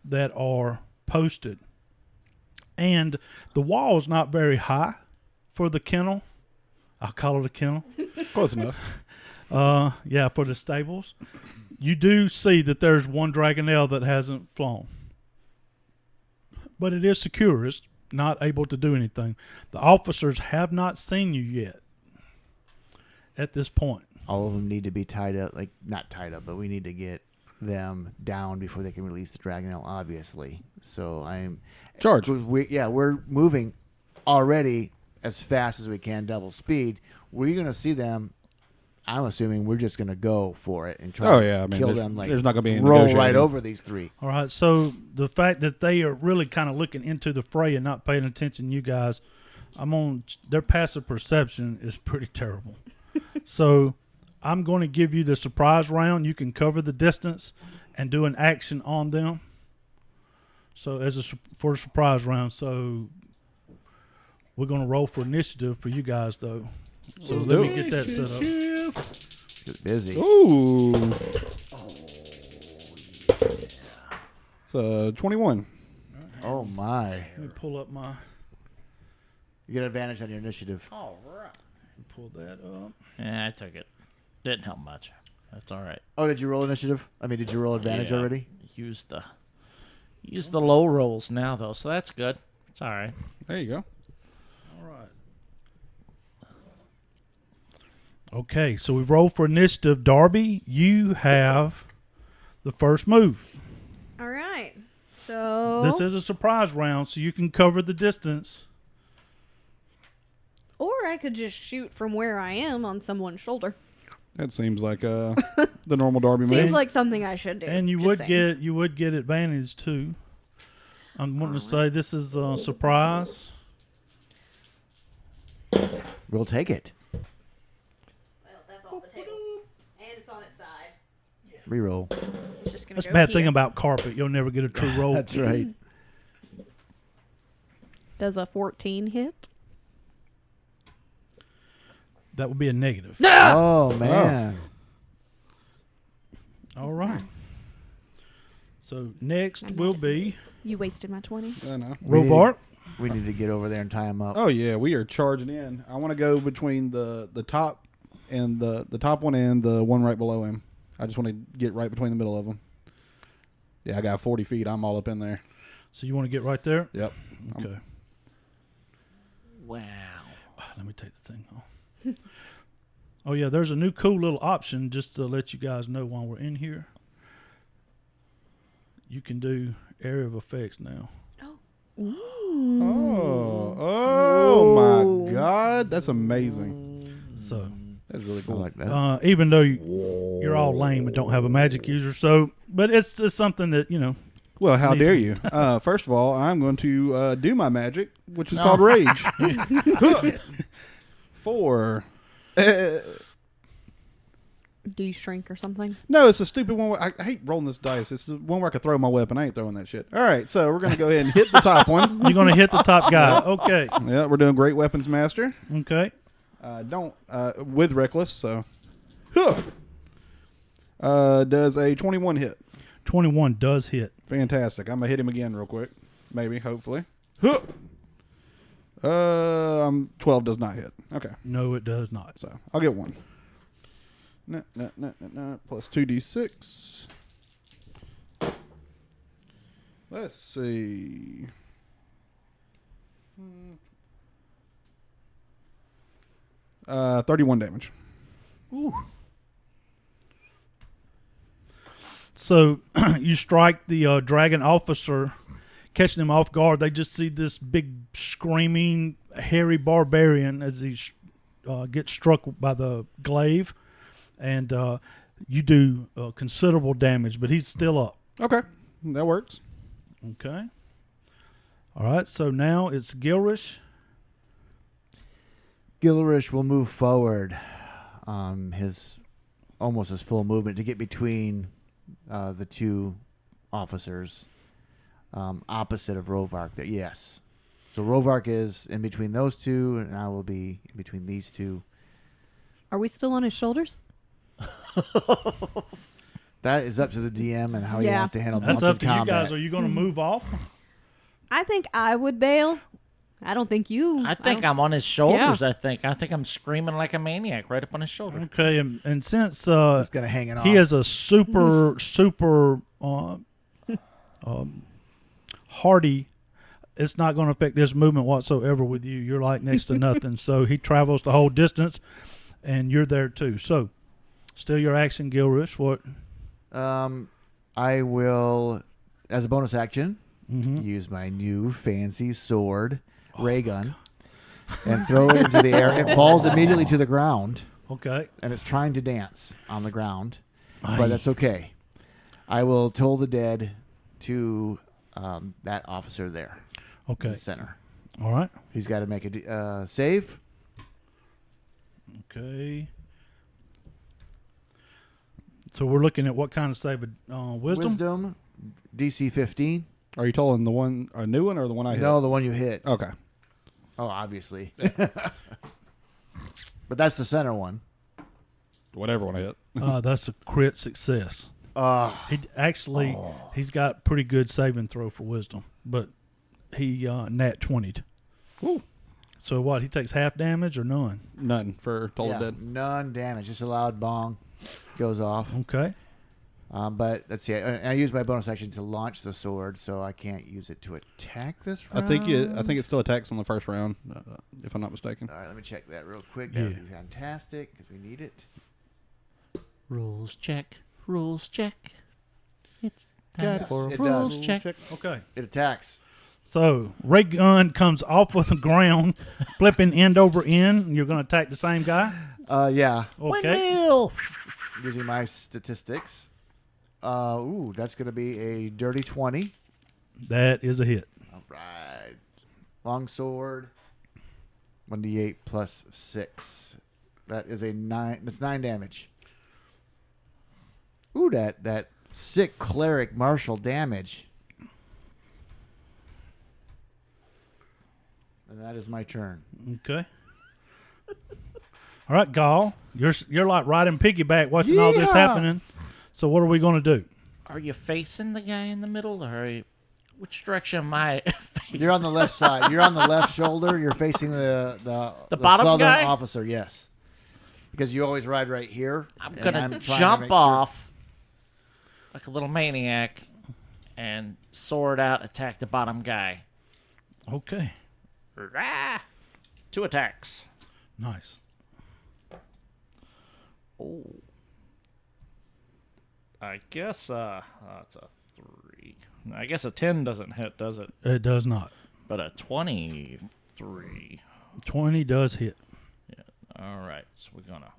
D: that are posted. And the wall is not very high for the kennel. I'll call it a kennel.
F: Close enough.
D: Yeah, for the stables. You do see that there's one Dragonelle that hasn't flown. But it is secure. It's not able to do anything. The officers have not seen you yet at this point.
C: All of them need to be tied up, not tied up, but we need to get them down before they can release the Dragonelle, obviously. So I'm...
F: Charge.
C: We're moving already as fast as we can, double speed. We're going to see them. I'm assuming we're just going to go for it and try to kill them.
F: There's not going to be any
C: roll
F: negotiating.
C: right over these 3.
D: All right, so the fact that they are really kind of looking into the fray and not paying attention, you guys, their passive perception is pretty terrible. So I'm going to give you the surprise round. You can cover the distance and do an action on them. So for a surprise round, so we're going to roll for initiative for you guys, though. So let me get that set up.
C: Get busy.
F: Ooh. It's 21.
C: Oh, my.
D: Let me pull up my...
C: You get advantage on your initiative.
E: All right.
D: Pull that up.
E: Yeah, I took it. Didn't help much. That's all right.
C: Oh, did you roll initiative? I mean, did you roll advantage
E: Yeah.
C: already?
E: Use the low rolls now, though, so that's good. It's all right.
F: There you go.
D: All right. Okay, so we've rolled for initiative. Darby, you have the first move.
G: All right. So
D: This is a surprise round, so you can cover the distance.
G: or I could just shoot from where I am on someone's shoulder.
F: That seems like the normal Darby move.
G: Seems like something I should do.
D: And you
G: just
D: would
G: saying.
D: get advantage too. I'm wanting to say this is a surprise.
C: We'll take it.
G: Well, that's off the table, and it's on its side.
C: Reroll.
G: It's just gonna
D: That's
G: go
D: the bad
G: here.
D: thing about carpet. You'll never get a true roll.
C: That's right.
G: Does a 14 hit?
D: That would be a negative.
C: Oh, man.
D: All right. So next will be
G: You wasted my 20.
F: I know.
D: Robart.
C: We need to get over there and tie him up.
F: Oh yeah, we are charging in. I want to go between the top and the top one and the one right below him. I just want to get right between the middle of them. Yeah, I got 40 feet. I'm all up in there.
D: So you want to get right there?
F: Yep.
D: Okay.
E: Wow.
D: Let me take the thing off. Oh yeah, there's a new cool little option just to let you guys know while we're in here. You can do area of effects now.
F: Oh my God, that's amazing.
D: So
F: That's really
C: I
F: cool.
C: like that.
D: even though you're all lame and don't have a magic user, so but it's something that
F: Well, how
D: Needs
F: dare
D: to
F: you? First of all, I'm going to do my magic, which is called Rage. 4.
G: Do you shrink or something?
F: No, it's a stupid one. I hate rolling this dice. It's the one where I could throw my weapon. I ain't throwing that shit. All right, so we're going to go ahead and hit the top one.
D: you're going to hit the top guy. Okay.
F: Yeah, we're doing Great Weapons Master.
D: Okay.
F: Don't with Reckless, so. Does a 21 hit.
D: 21 does hit.
F: Fantastic. I'm going to hit him again real quick. Maybe, hopefully. 12 does not hit. Okay.
D: No, it does not.
F: So I'll get 1. Plus 2d6. Let's see. 31 damage.
D: So you strike the dragon officer, catching him off guard. They just see this big screaming, hairy barbarian as he gets struck by the glaive, and you do considerable damage, but he's still up.
F: Okay, that works.
D: Okay. All right, so now it's Gilrish.
C: Gilrish will move forward, his full movement to get between the two officers, opposite of Rovark. There, yes. So Rovark is in between those two, and I will be in between these two.
G: Are we still on his shoulders?
C: That is up to the DM and how he
G: Yeah.
C: wants to handle
D: That's
C: mounted
D: up to
C: combat.
D: you guys. Are you going to move off?
G: I think I would bail. I don't think you.
E: I think I'm on his shoulders. I think I'm screaming like a maniac right up on his shoulder.
D: Okay, and since
C: Just gonna hang it off.
D: he is a super hardy, it's not going to affect his movement whatsoever with you. You're like next to nothing. So he travels the whole distance, and you're there too. So, still your action, Gilrish. What?
C: I will, as a bonus action, use my new fancy sword, ray gun, and throw it into the air. It falls immediately to the ground,
D: Okay.
C: and it's trying to dance on the ground, but that's okay. I will toll the dead to that officer there in
D: Okay.
C: the center.
D: All right.
C: He's got to make a save.
D: Okay. So we're looking at what kind of save? Wisdom?
C: DC 15.
F: Are you telling the one, a new one, or the one I hit?
C: No, the one you hit.
F: Okay.
C: Oh, obviously. But that's the center one.
F: Whatever one I hit.
D: That's a crit success. He's got pretty good saving throw for wisdom, but he nat 20'd.
F: Ooh.
D: So what? He takes half damage or none?
F: None for Total Dead.
C: None damage. Just a loud bong goes off.
D: Okay.
C: But let's see. I use my bonus action to launch the sword, so I can't use it to attack this round.
F: I think it still attacks on the first round, if I'm not mistaken.
C: All right, let me check that real quick. That would be fantastic because we need it.
E: Rules check. Rules check. It's
C: Got
E: time
C: it.
E: for a
C: It
E: rules
C: does.
E: check.
D: Okay.
C: It attacks.
D: So ray gun comes off of the ground, flipping end over end. You're going to attack the same guy.
C: Yeah.
D: Okay.
E: Windmill.
C: Using my statistics. That's going to be a dirty 20.
D: That is a hit.
C: All right. Long sword. 1d8 plus 6. That is a 9. That's 9 damage. Ooh, that sick cleric martial damage. And that is my turn.
D: Okay. All right, Gall. You're like riding piggyback watching all this
C: Yeehaw!
D: happening. So what are we going to do?
E: Are you facing the guy in the middle, or are you, which direction am I facing?
C: You're on the left side. You're on the left shoulder. You're facing the
E: bottom
C: southern
E: guy?
C: officer. Yes, because you always ride right here.
E: I'm
C: and
E: gonna
C: trying to
E: jump
C: make sure-
E: off like a little maniac and sword out, attack the bottom guy.
D: Okay.
E: Rah! 2 attacks.
D: Nice.
E: Oh. I guess that's a 3. I guess a 10 doesn't hit, does it?
D: It does not.
E: But a 23.
D: 20 does hit.
E: All right, so we're gonna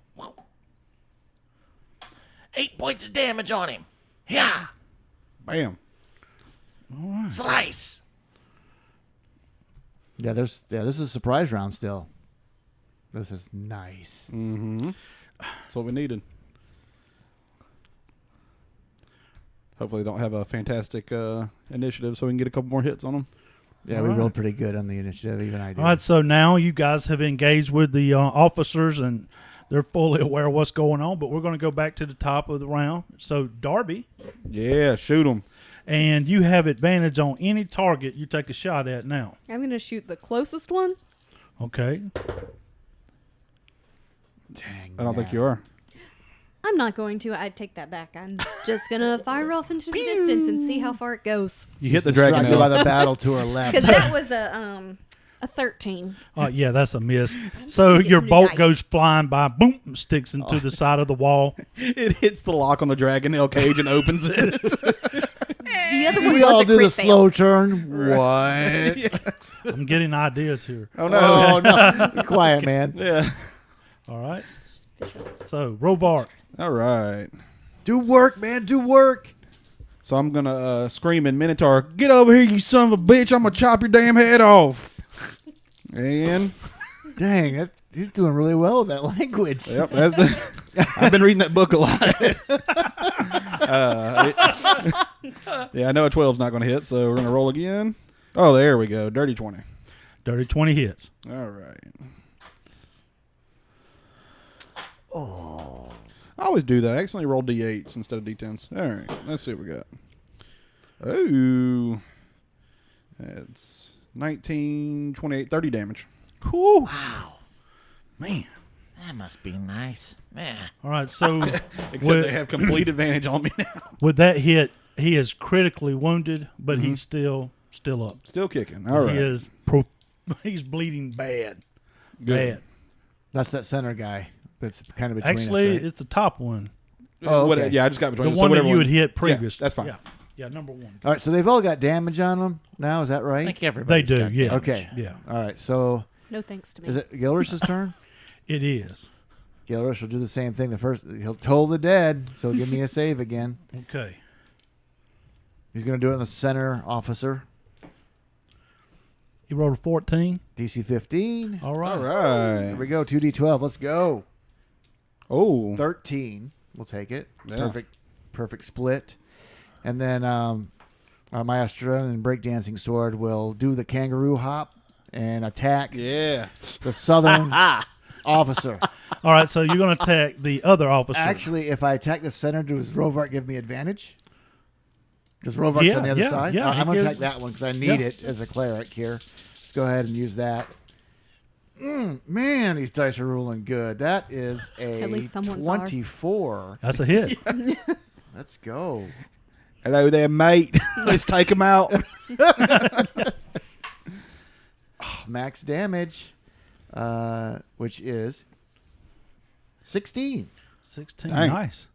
E: 8 points of damage on him. Yeah,
F: Bam.
E: slice.
C: Yeah, this is a surprise round still. This is nice.
F: Mm-hmm. That's what we needed. Hopefully they don't have a fantastic initiative so we can get a couple more hits on them.
C: Yeah,
D: All
C: we
D: right.
C: rolled pretty good on the initiative. Even I did.
D: All right, so now you guys have engaged with the officers, and they're fully aware of what's going on, but we're going to go back to the top of the round. So, Darby,
F: Yeah, shoot them.
D: and you have advantage on any target you take a shot at now.
G: I'm going to shoot the closest one.
D: Okay.
C: Dang.
F: I don't think you are.
G: I'm not going to. I take that back. I'm just going to fire off into the distance and see how far it goes.
F: You hit the
C: Distracted
F: dragon.
C: by the battle to her left.
G: Because that was a 13.
D: Yeah, that's a miss. So
G: Get
D: your
G: some
D: bolt
G: dice.
D: goes flying by, boom, sticks into the side of the wall.
F: It hits the lock on the dragon nail cage and opens it.
G: The other one
C: we
G: was
C: all
G: a
C: do the
G: crit fail.
C: slow turn. What?
D: I'm getting ideas here.
F: Oh no.
C: Oh no! Be quiet, man.
F: Yeah.
D: All right. So, Robart.
F: All right.
C: Do work, man. Do work.
F: So I'm gonna scream in Minotaur, "Get over here, you son of a bitch! I'm gonna chop your damn head off!" And
C: Dang, he's doing really well with that language.
F: yep, that's the. I've been reading that book a lot. Yeah, I know a 12's not gonna hit, so we're gonna roll again. Oh, there we go, dirty 20.
D: Dirty 20 hits.
F: All right. Oh, I always do that. I accidentally roll d8s instead of d10s. All right, let's see what we got. Oh, that's 19, 28, 30 damage.
D: Whew.
E: Wow,
D: Man.
E: that must be nice. Man,
D: All right, so
F: Except
D: with,
F: they have complete advantage on me now.
D: with that hit, he is critically wounded, but he's still up.
F: Still kicking. All right.
D: He is he's bleeding bad.
F: Good.
D: Bad.
C: That's that center guy. That's kind of between
D: Actually,
C: us, right?
D: it's the top one.
C: Oh, okay.
F: Yeah, I just got between
D: The
F: them.
D: one
F: So
D: that
F: whatever
D: you had hit previous.
F: Yeah, that's fine.
D: Yeah, number one.
C: All right, so they've all got damage on them now. Is that
E: I
C: right?
E: think everybody
D: They do, yeah.
C: Okay.
D: Yeah,
C: All right, so
G: No thanks to me.
C: is it Gilrish's turn?
D: it is.
C: Gilrish will do the same thing. He'll toll the dead, so give me a save again.
D: Okay.
C: He's going to do it on the center officer.
D: He rolled a 14.
C: DC 15.
D: All right.
F: All
C: Here
F: right.
C: we go. 2d12. Let's go.
F: Oh.
C: 13. We'll take it.
F: Yeah.
C: Perfect split. And then Maestra and Breakdancing Sword will do the kangaroo hop and attack
F: Yeah.
C: the southern officer.
D: All right, so you're going to attack the other officer.
C: Actually, if I attack the center, does Rovart give me advantage? Because Rovart's on the other side?
D: yeah,
C: I'm going
D: he
C: to
D: gives-
C: attack that one because I need it as a cleric here. Let's go ahead and use that. Man, these dice are rolling good. That is
G: At
C: a
G: least someone's are.
C: 24.
D: That's a hit.
C: Let's go.
F: Hello there, mate. Let's take him out.
C: Max damage, which is 16.
D: 16.
F: Dang.
D: Nice.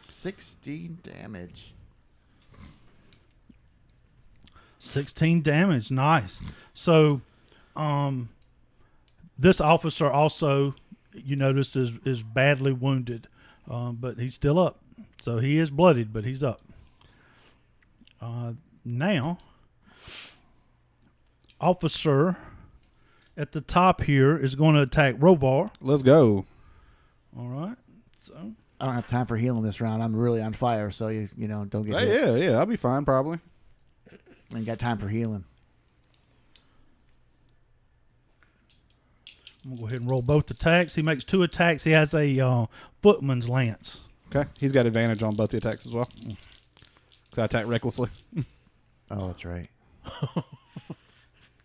C: 16 damage.
D: 16 damage. Nice. So, this officer also, you notice, is badly wounded, but he's still up. So he is bloodied, but he's up. Now, officer at the top here is going to attack Rovar.
F: Let's go.
D: All right. So
C: I don't have time for healing this round. I'm really on fire, so you know, don't get hit.
F: Yeah, I'll be fine probably.
C: I ain't got time for healing.
D: I'm going to go ahead and roll both attacks. He makes 2 attacks. He has a footman's lance.
F: Okay, he's got advantage on both the attacks as well. So I attack recklessly.
C: Oh, that's right.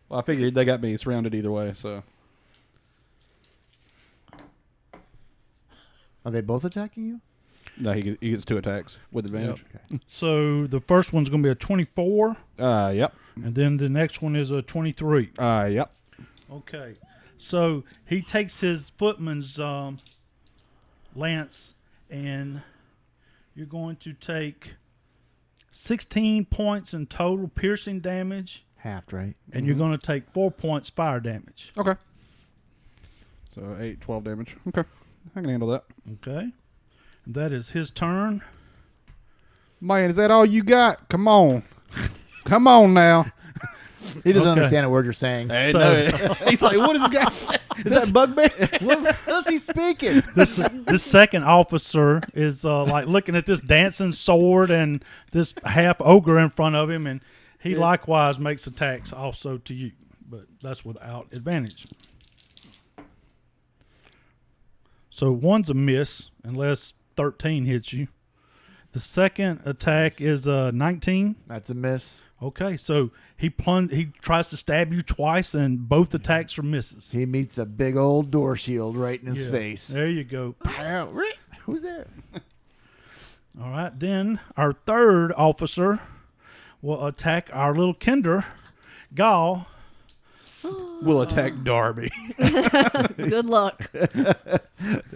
F: Well, I figured they got me surrounded either way, so.
C: Are they both attacking you?
F: No, he gets 2 attacks with advantage.
C: Okay.
D: So the first one's going to be a 24,
F: Yep.
D: and then the next one is a 23.
F: Yep.
D: Okay. So he takes his footman's lance, and you're going to take 16 points in total piercing damage,
C: Halved, right?
D: and you're going to take 4 points fire damage.
F: Okay. So 8, 12 damage. Okay. I can handle that.
D: Okay. That is his turn.
F: Man, is that all you got? Come on. Come on now.
C: He doesn't
D: Okay.
C: understand a word you're saying.
D: So-
F: He's like, what is this guy? Is that Bugbear?
C: What's he speaking?
D: This second officer is like looking at this dancing sword and this half ogre in front of him, and he likewise makes attacks also to you, but that's without advantage. So one's a miss unless 13 hits you. The second attack is 19.
C: That's a miss.
D: Okay, so he tries to stab you twice, and both attacks are misses.
C: He meets a big old door shield right in his
D: Yeah,
C: face.
D: There you go.
C: Who's there?
D: All right, then our third officer will attack our little kinder, Gall.
F: We'll attack Darby.
G: Good luck.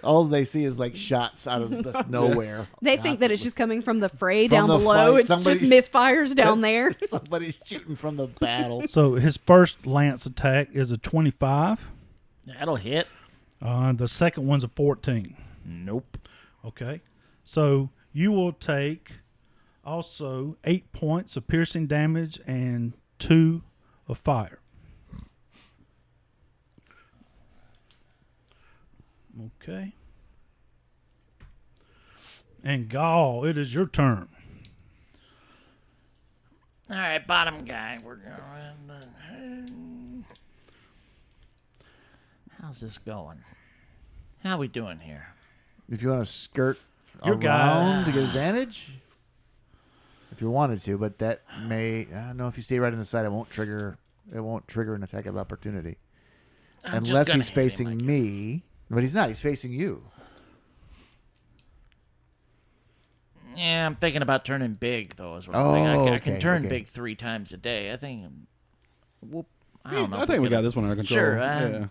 C: All they see is like shots out of just nowhere.
G: They think that it's just coming from the fray
C: From
G: down
C: the
G: below.
C: fight,
G: It's
C: somebody's-
G: just misfires down there.
C: Somebody's shooting from the battle.
D: So his first lance attack is a 25.
E: That'll hit.
D: The second one's a 14.
E: Nope.
D: Okay. So you will take also 8 points of piercing damage and 2 of fire. Okay. And Gall, it is your turn.
E: All right, bottom guy. We're going. How's this going? How we doing here?
C: If you want to skirt
D: Your
C: around
D: guy-
C: to get advantage, if you wanted to, but that may, I don't know, if you stay right on the side, it won't trigger an attack of opportunity.
E: I'm just
C: Unless
E: gonna
C: he's
E: hit him, I
C: facing
E: guess.
C: me. But he's not. He's facing you.
E: Yeah, I'm thinking about turning big though. Is what I'm
C: Oh,
E: thinking. I can
C: okay,
E: turn
C: okay.
E: big 3 times a day. I think. I don't know.
F: I
E: if
F: think we
E: we're
F: got
E: gonna-
F: this one under control.
E: Sure.
F: Yeah.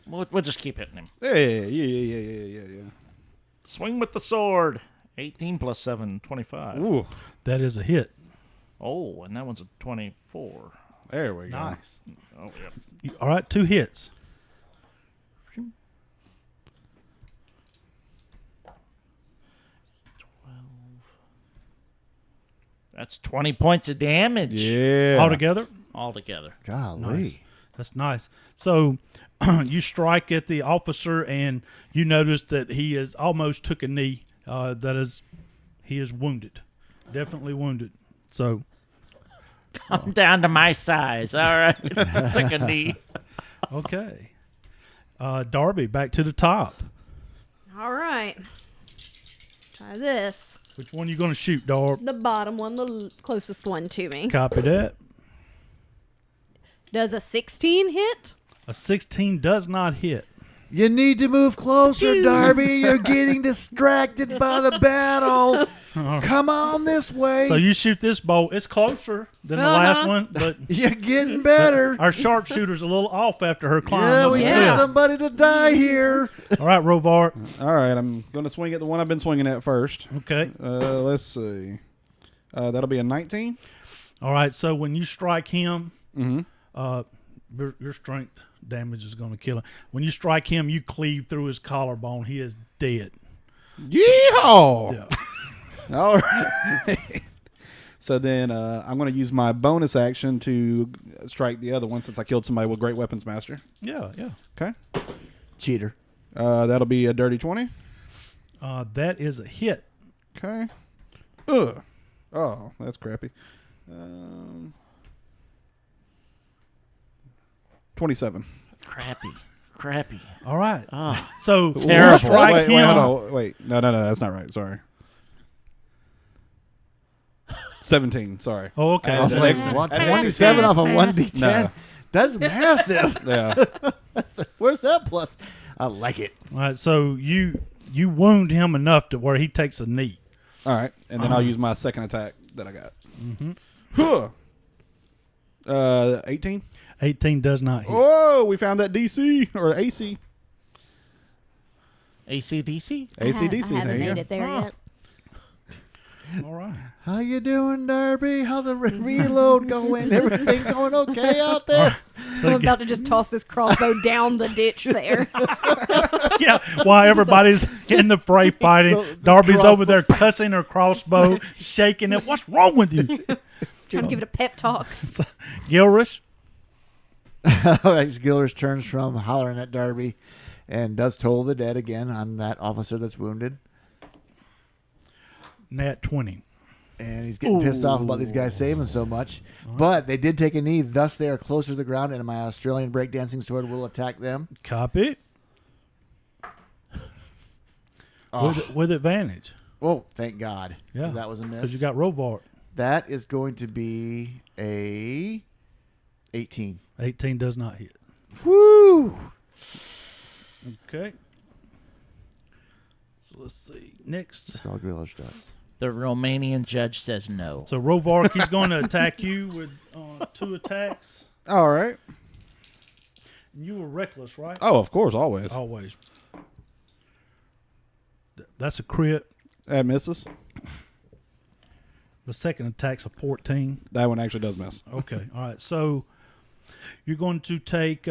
E: We'll just keep hitting him.
F: Yeah.
E: Swing with the sword. 18 plus 7, 25.
F: Ooh,
D: That is a hit.
E: Oh, and that one's a 24.
F: there we go.
D: Nice.
E: Oh, yeah.
D: All right, 2 hits.
E: That's 20 points of damage.
F: Yeah.
D: Altogether?
E: Altogether.
C: Golly.
D: Nice. That's nice. So you strike at the officer, and you notice that he has almost took a knee. He is wounded, definitely wounded. So
E: I'm down to my size. All right. Took a knee.
D: okay, Darby, back to the top.
G: All right. Try this.
D: Which one you going to shoot, Darb?
G: The bottom one, the closest one to me.
D: Copy that.
G: Does a 16 hit?
D: A 16 does not hit.
C: You need to move closer, Darby. You're getting distracted by the battle. Come on this way.
D: So you shoot this bolt. It's closer than the last one, but
C: You're getting better.
D: our sharpshooter's a little off after her climb.
C: Yeah,
D: up
C: we
D: the
C: need
D: cliff.
C: somebody to die here.
D: All right, Rovar.
F: All right, I'm going to swing at the one I've been swinging at first.
D: Okay.
F: Let's see. That'll be a 19.
D: All right. So when you strike him,
F: Mm-hmm.
D: your strength damage is going to kill him. When you strike him, you cleave through his collarbone. He is dead.
F: Yeehaw!
D: Yeah.
F: All right. So then I'm going to use my bonus action to strike the other one since I killed somebody with Great Weapons Master.
D: Yeah.
F: Okay.
C: Cheater.
F: That'll be a dirty 20.
D: That is a hit.
F: Okay. Ugh. Oh, that's crappy. 27.
E: Crappy.
D: All right.
E: Oh,
D: So
E: Terrible.
D: you strike
F: wait,
D: him.
F: hold on. Wait. No, that's not right. Sorry. 17. Sorry.
D: Oh, okay.
F: I was like,
C: What, 27 off a 1d10?
F: No.
C: That's massive.
F: Yeah.
C: Where's that plus? I like it.
D: All right. So you wound him enough to where he takes a knee.
F: All right. And then I'll use my second attack that I got. Huh. 18.
D: 18 does not hit.
F: Whoa, we found that DC or AC.
E: ACDC?
F: ACDC.
G: I haven't
F: There you
G: made
F: go.
G: it there yet.
D: All right.
C: How you doing, Darby? How's the reload going? Everything going okay out there?
D: So
G: I'm about to just toss this crossbow down the ditch there.
D: yeah, while everybody's in the fray fighting,
C: So this
D: Darby's
C: crossbow-
D: over there cussing her crossbow, shaking it. What's wrong with you?
G: Trying to give it a pep talk.
D: Gilrish?
C: All right, Gilders turns from hollering at Darby and does Toll the Dead again on that officer that's wounded.
D: Nat 20.
C: And he's getting pissed off about these guys saving so much. But they did take a knee, thus they are closer to the ground, and my Australian breakdancing sword will attack them.
D: Copy. With advantage.
C: Oh, thank God.
D: Yeah.
C: That was a miss.
D: Because you got Rovart.
C: That is going to be a 18.
D: 18 does not hit.
C: Woo!
D: Okay. So let's see. Next.
C: That's all Grillish does.
E: The Romanian judge says no.
D: So Rovark, he's going to attack you with 2 attacks.
F: All right.
D: You were reckless, right?
F: Oh, of course, always.
D: Always. That's a crit.
F: That misses.
D: The second attack's a 14.
F: That one actually does miss.
D: Okay. All right. So you're going to take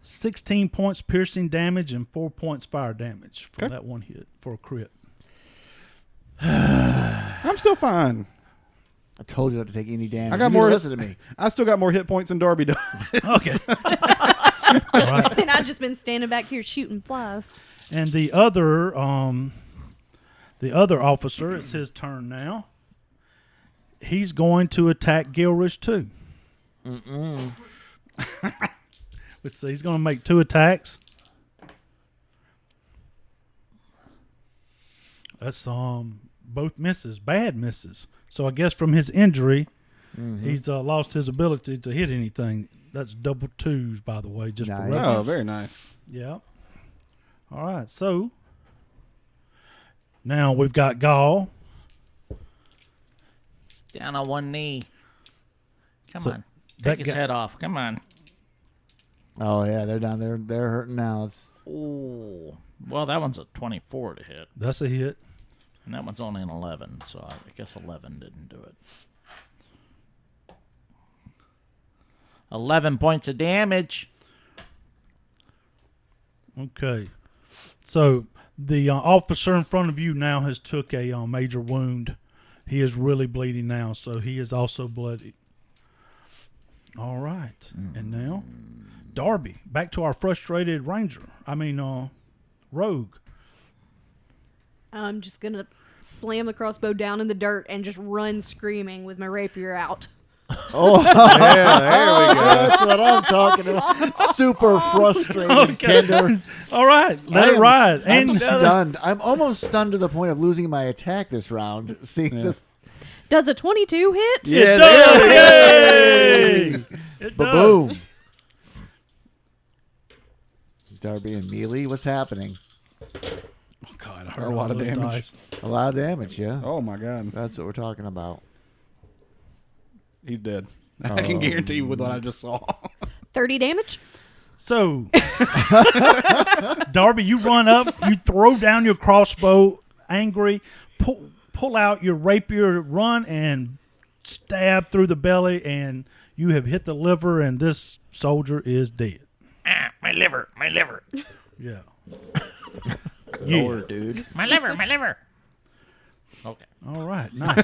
D: 16 points piercing damage and 4 points fire damage for
F: Okay.
D: that one hit for a crit.
F: I'm still fine.
C: I told you not to take any damage.
F: I got
C: You
F: more.
C: didn't listen to me.
F: I still got more hit points than Darby does.
D: Okay. All right.
G: And I've just been standing back here shooting flies.
D: And the other officer, it's his turn now. He's going to attack Gilrish too. Let's see. He's going to make 2 attacks. That's both misses, bad misses. So I guess from his injury, he's lost his ability to hit anything. That's double 2s, by the way, just for
C: Nice.
D: reference.
F: Oh, very nice.
D: Yeah. All right. So now we've got Gall.
E: He's down on one knee. Come
D: So
E: on.
D: that
E: Take his
D: guy-
E: head off. Come on.
C: Oh, yeah, they're down there. They're hurting now. It's
E: Ooh. Well, that one's a 24 to hit.
D: That's a hit.
E: And that one's only an 11, so I guess 11 didn't do it. 11 points of damage.
D: Okay. So the officer in front of you now has took a major wound. He is really bleeding now, so he is also bloody. All right. And now, Darby, back to our frustrated rogue.
G: I'm just going to slam the crossbow down in the dirt and just run screaming with my rapier out.
C: oh,
F: Yeah, there we go.
C: that's what I'm talking about. Super frustrated, Kender.
D: All right. Let it ride.
C: I'm
D: And
C: stunned. I'm almost stunned to the point of losing my attack this round. Seeing this.
G: Does a 22 hit?
F: Yeah,
D: it
F: there
D: does.
F: we go.
D: Yay! It does.
C: Ba-boom. Darby and Mealy, what's happening?
D: Oh, God, I heard
F: A lot of
D: those
F: damage.
D: dice.
C: A lot of damage, yeah.
F: Oh, my God.
C: That's what we're talking about.
F: He's dead. I can guarantee you with what I just saw.
G: 30 damage?
D: So, Darby, you run up, you throw down your crossbow, angry, pull out your rapier, run and stab through the belly, and you have hit the liver, and this soldier is dead.
E: Ah, my liver.
D: Yeah.
H: Lord, dude.
E: My liver. Okay.
D: All right. Nice.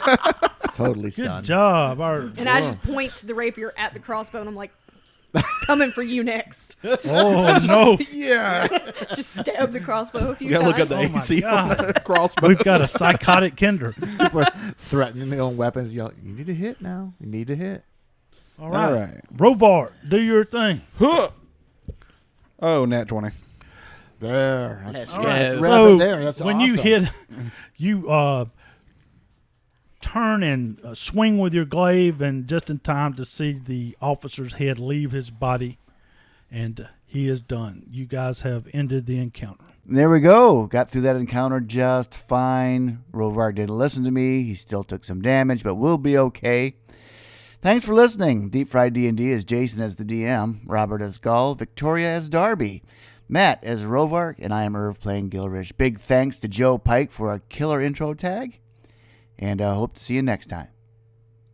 H: Totally
D: Good
H: stunned.
D: job.
G: And I just point to the rapier at the crossbow, and I'm like, coming for you next.
D: Oh, no.
F: Yeah.
G: Just stab the crossbow a few
F: You gotta
G: times.
F: look at the
D: Oh my
F: AC on
D: God.
F: the crossbow.
D: We've got a psychotic Kinder.
H: Super threatening on weapons. You need to hit now. You need to hit.
D: All right.
F: All right.
D: Rovar, do your thing.
F: Huh. Oh, nat 20.
H: There.
E: Let's
D: All
E: go.
D: right.
H: Wrap
D: So
H: it there. That's
D: when you
H: awesome.
D: hit, you turn and swing with your glaive, and just in time to see the officer's head leave his body, and he is done. You guys have ended the encounter.
C: There we go. Got through that encounter just fine. Rovar didn't listen to me. He still took some damage, but we'll be okay. Thanks for listening. Deep Fried D&D is Jason as the DM, Robert as Gull, Victoria as Darby, Matt as Rovar, and I am Irv playing Gilrish. Big thanks to Joe Pike for a killer intro tag, and I hope to see you next time.